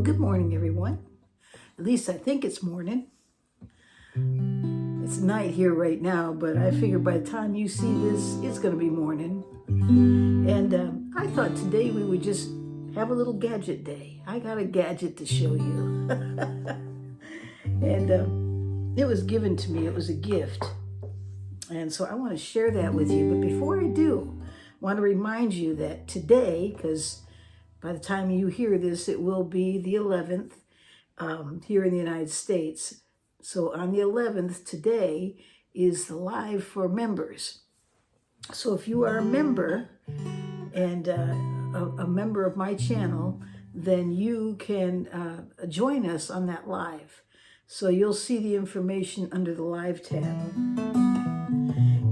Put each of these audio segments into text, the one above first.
good morning, everyone. At least I think it's morning. It's night here right now, but I figure by the time you see this, it's going to be morning. And I thought today we would just have a little gadget day. I got a gadget to show you. And it was given to me. It was a gift. And so I want to share that with you. But before I do, I want to remind you that today, because by the time you hear this, it will be the 11th here in the United States. So on the 11th, today is the live for members. So if you are a member and a member of my channel, then you can join us on that live. So you'll see the information under the live tab.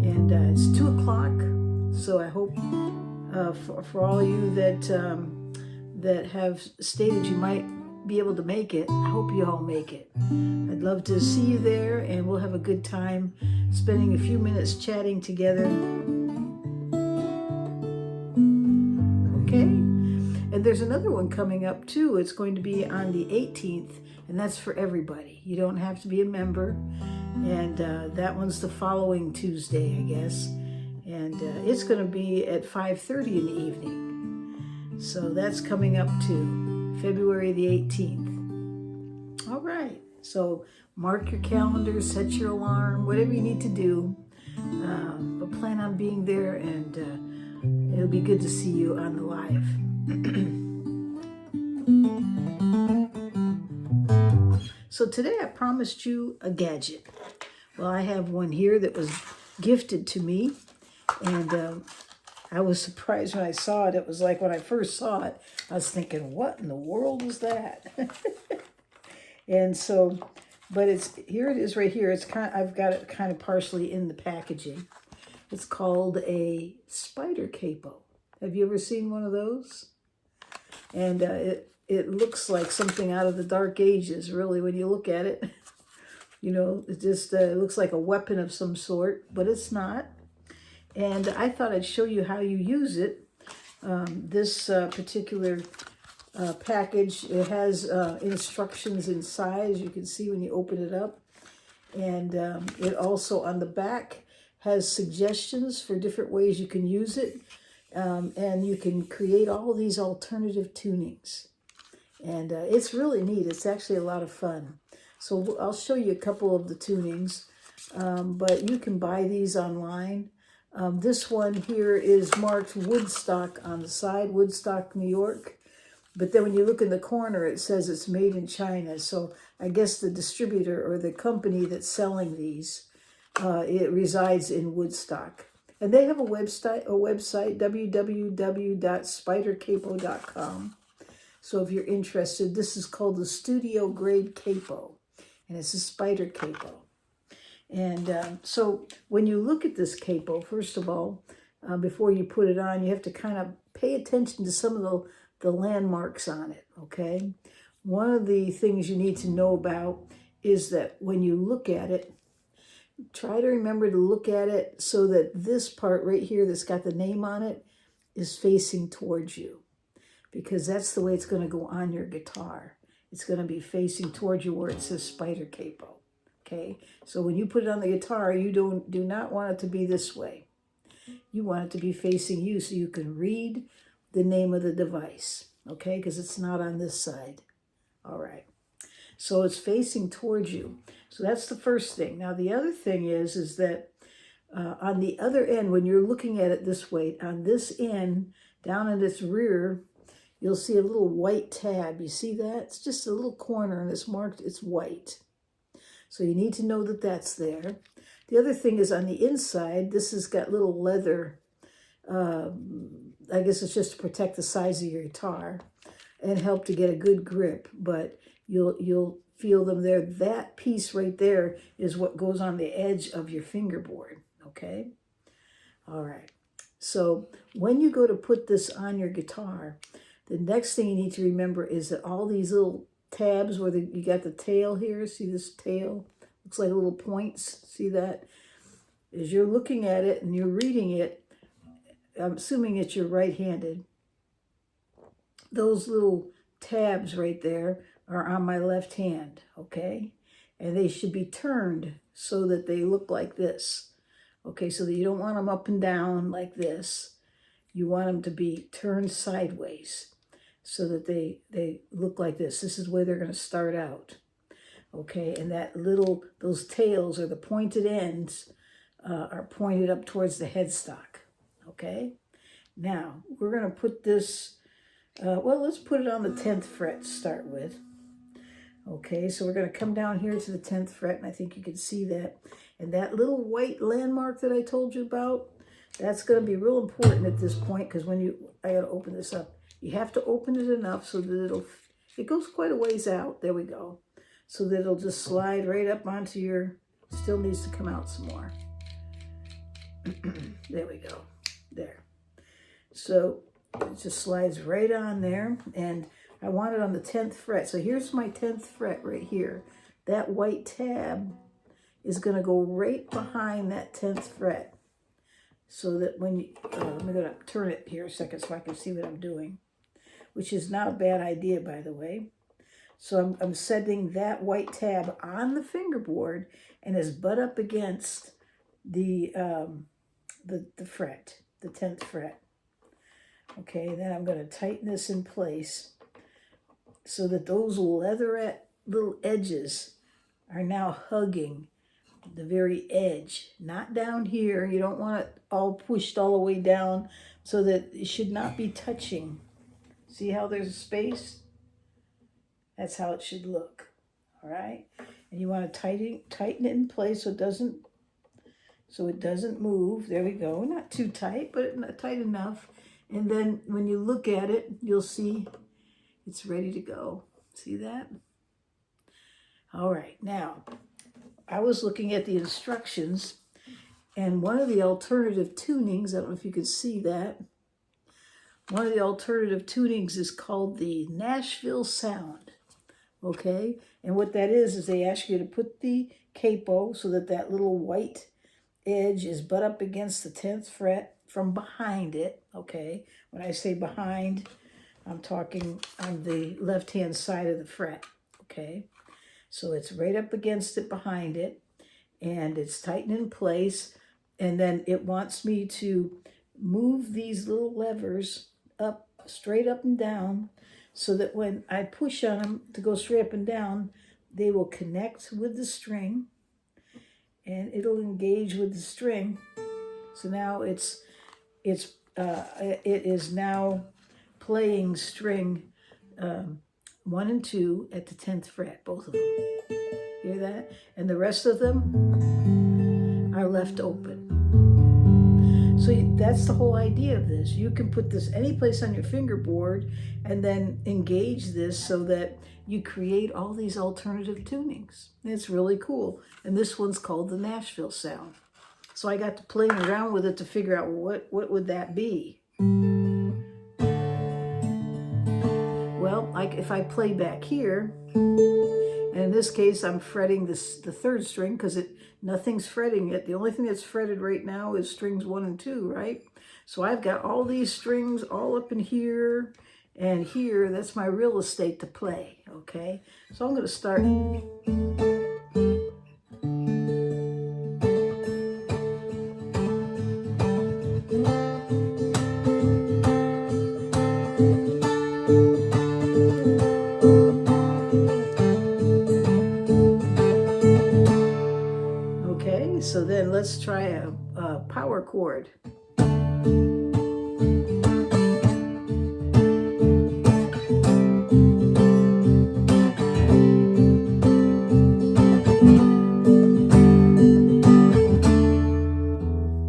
And it's 2 o'clock. So I hope for all of you that have stated you might be able to make it, I hope you all make it. I'd love to see you there, and we'll have a good time spending a few minutes chatting together. Okay? And there's another one coming up too. It's going to be on the 18th, and that's for everybody. You don't have to be a member. And that one's the following Tuesday, I guess. And it's going to be at 5:30 in the evening. So that's coming up too, February the 18th. All right. So mark your calendar, set your alarm, whatever you need to do. But plan on being there, and it'll be good to see you on the live. So today I promised you a gadget. Well, I have one here that was gifted to me, and I was surprised when I saw it. It was like when I first saw it, I was thinking, what in the world is that? And so, but here it is right here. I've got it kind of partially in the packaging. It's called a SPIDER CAPO. Have you ever seen one of those? And it looks like something out of the Dark Ages, really, when you look at it. You know, it just looks like a weapon of some sort, but it's not. And I thought I'd show you how you use it. This particular package, it has instructions inside, as you can see when you open it up. And it also on the back has suggestions for different ways you can use it. And you can create all these alternative tunings. And it's really neat. It's actually a lot of fun. So I'll show you a couple of the tunings. But you can buy these online. This one here is marked Woodstock on the side, Woodstock, New York. But then when you look in the corner, it says it's made in China. So I guess the distributor or the company that's selling these, it resides in Woodstock. And they have a website, www.spidercapo.com. So if you're interested, this is called the Studio Grade Capo, and it's a SPIDER CAPO. And so when you look at this capo, first of all, before you put it on, you have to kind of pay attention to some of the landmarks on it, okay? One of the things you need to know about is that when you look at it, try to remember to look at it so that this part right here that's got the name on it is facing towards you, because that's the way it's going to go on your guitar. It's going to be facing towards you where it says SPIDER CAPO. Okay, so when you put it on the guitar, you do not want it to be this way. You want it to be facing you so you can read the name of the device, okay, because it's not on this side. All right, so it's facing towards you. So that's the first thing. Now, the other thing is that on the other end, when you're looking at it this way, on this end, down in its rear, you'll see a little white tab. You see that? It's just a little corner, and it's marked, it's white. So you need to know that that's there. The other thing is on the inside, this has got little leather. I guess it's just to protect the size of your guitar and help to get a good grip. But you'll feel them there. That piece right there is what goes on the edge of your fingerboard. Okay? All right. So when you go to put this on your guitar, the next thing you need to remember is that all these little tabs where you got the tail here, see this tail? Looks like little points, see that? As you're looking at it and you're reading it, I'm assuming that you're right-handed, those little tabs right there are on my left hand, okay? And they should be turned so that they look like this. Okay, so that you don't want them up and down like this. You want them to be turned sideways so that they look like this. This is where they're going to start out. Okay, and those tails or the pointed ends are pointed up towards the headstock. Okay, now we're going to put this, let's put it on the 10th fret to start with. Okay, so we're going to come down here to the 10th fret, and I think you can see that. And that little white landmark that I told you about, that's going to be real important at this point, because I got to open this up. You have to open it enough so that it goes quite a ways out. There we go. So that it'll just slide right up onto still needs to come out some more. There we go. There. So it just slides right on there, and I want it on the 10th fret. So here's my 10th fret right here. That white tab is going to go right behind that 10th fret. So that when I'm going to turn it here a second so I can see what I'm doing, which is not a bad idea, by the way. So I'm setting that white tab on the fingerboard and is butt up against the fret, the 10th fret. Okay, then I'm going to tighten this in place so that those leatherette little edges are now hugging the very edge, not down here. You don't want it all pushed all the way down, so that it should not be touching. See how there's a space? That's how it should look. All right, and you want to tighten it in place so it doesn't move. There we go. Not too tight, but not tight enough. And then when you look at it, you'll see it's ready to go. See that? All right, now I was looking at the instructions, and one of the alternative tunings, I don't know if you can see that, one of the alternative tunings is called the Nashville sound. Okay, and what that is they ask you to put the capo so that little white edge is butt up against the 10th fret from behind it. Okay, when I say behind, I'm talking on the left-hand side of the fret. Okay, so it's right up against it, behind it, and it's tightened in place. And then it wants me to move these little levers up, straight up and down, so that when I push on them to go straight up and down, they will connect with the string, and it'll engage with the string. So now it is now playing string 1 and 2 at the 10th fret, both of them. Hear that? And the rest of them are left open. So that's the whole idea of this. You can put this any place on your fingerboard and then engage this so that you create all these alternative tunings. And it's really cool. And this one's called the Nashville sound. So I got to playing around with it to figure out what would that be. Well, like if I play back here, and in this case I'm fretting the 3rd string because nothing's fretting it. The only thing that's fretted right now is strings 1 and 2, right? So I've got all these strings all up in here and here. That's my real estate to play, okay? So I'm going to start. So then let's try a power chord.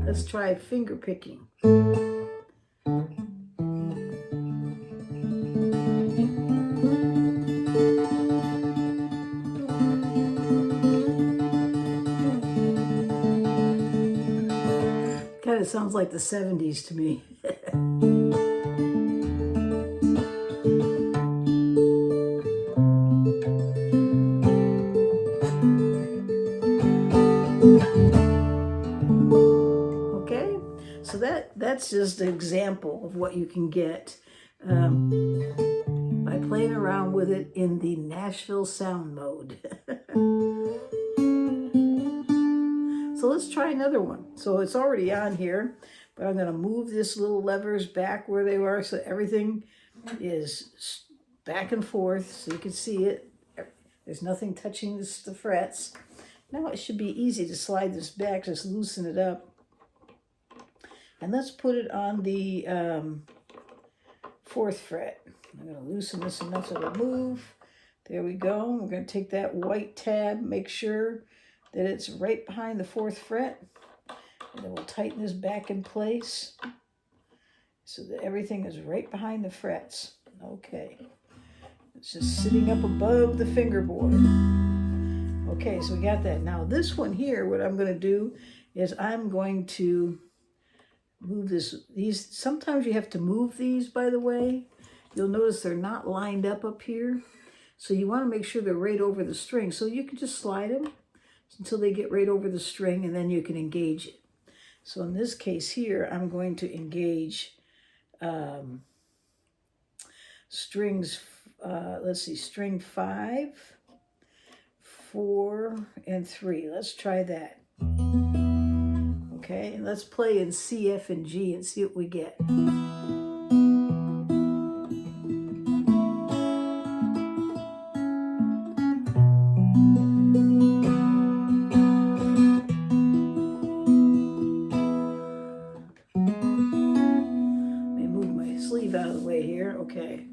Let's try finger picking. Kind of sounds like the 70s to me. Okay, so that's just an example of what you can get by playing around with it in the Nashville sound mode. So let's try another one. So it's already on here, but I'm going to move this little levers back where they are so everything is back and forth so you can see it. There's nothing touching the frets. Now it should be easy to slide this back, just loosen it up. And let's put it on the 4th fret. I'm going to loosen this enough so it'll move. There we go. We're going to take that white tab, make sure that it's right behind the 4th fret. And then we'll tighten this back in place so that everything is right behind the frets. Okay. It's just sitting up above the fingerboard. Okay, so we got that. Now this one here, what I'm going to do is I'm going to move these. Sometimes you have to move these, by the way. You'll notice they're not lined up here. So you want to make sure they're right over the string. So you can just slide them until they get right over the string, and then you can engage it. So in this case here, I'm going to engage strings, let's see, string 5, 4, and 3. Let's try that. Okay, and let's play in C, F, and G and see what we get. Out of the way here. Okay.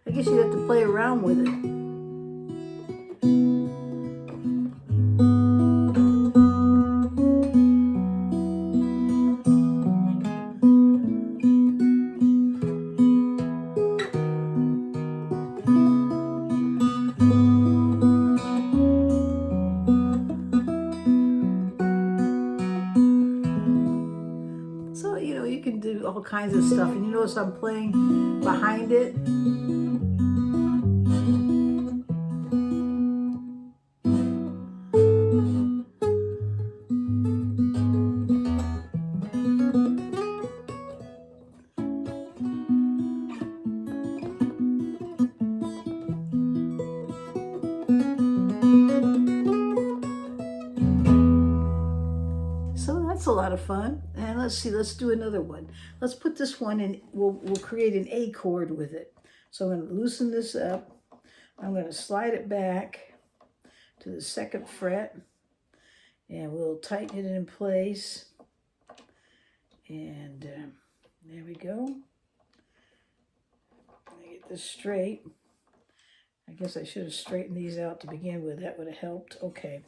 I guess you have to play around with it. So, you know, you can do all kinds of stuff. And you notice I'm playing behind it. That's a lot of fun. And let's see, let's do another one. Let's put this one in, we'll create an A chord with it. So I'm going to loosen this up. I'm going to slide it back to the 2nd fret, and we'll tighten it in place. And there we go. Let me get this straight. I guess I should have straightened these out to begin with. That would have helped. Okay.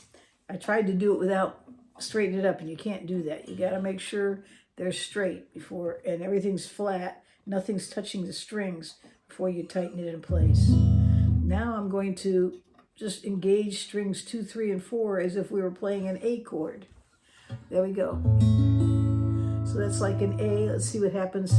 I tried to do it without straightening it up, and you can't do that. You got to make sure they're straight before, and everything's flat. Nothing's touching the strings before you tighten it in place. Now I'm going to just engage strings 2, 3, and 4 as if we were playing an A chord. There we go. So that's like an A. Let's see what happens.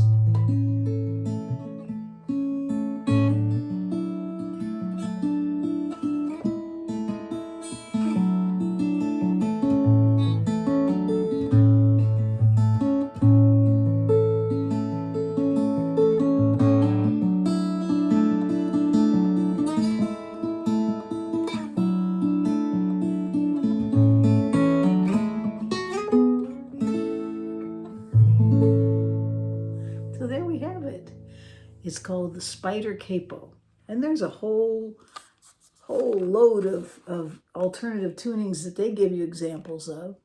So there we have it. It's called the SPIDER Capo. And there's a whole load of alternative tunings that they give you examples of.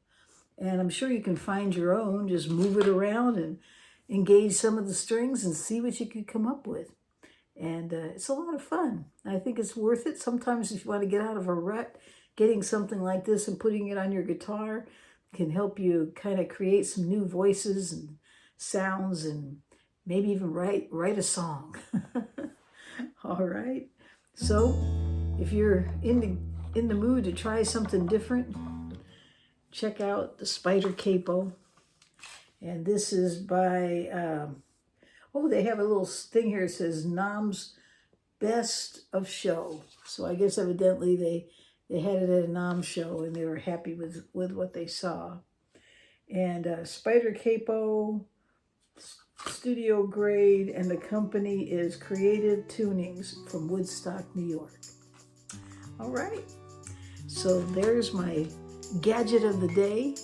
And I'm sure you can find your own. Just move it around and engage some of the strings and see what you could come up with. And it's a lot of fun. I think it's worth it. Sometimes if you want to get out of a rut, getting something like this and putting it on your guitar can help you kind of create some new voices and sounds and maybe even write a song. All right. So if you're in the mood to try something different, check out the SPIDER Capo. And this is by, oh, they have a little thing here. It says Nam's Best of Show. So I guess evidently they had it at a Nam show and they were happy with what they saw. And Spider Capo, studio grade, and the company is Creative Tunings from Woodstock, New York. All right, so there's my gadget of the day,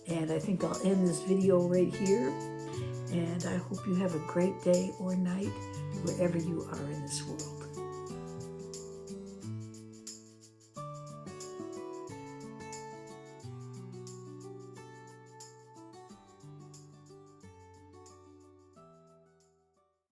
and I think I'll end this video right here, and I hope you have a great day or night wherever you are in this world.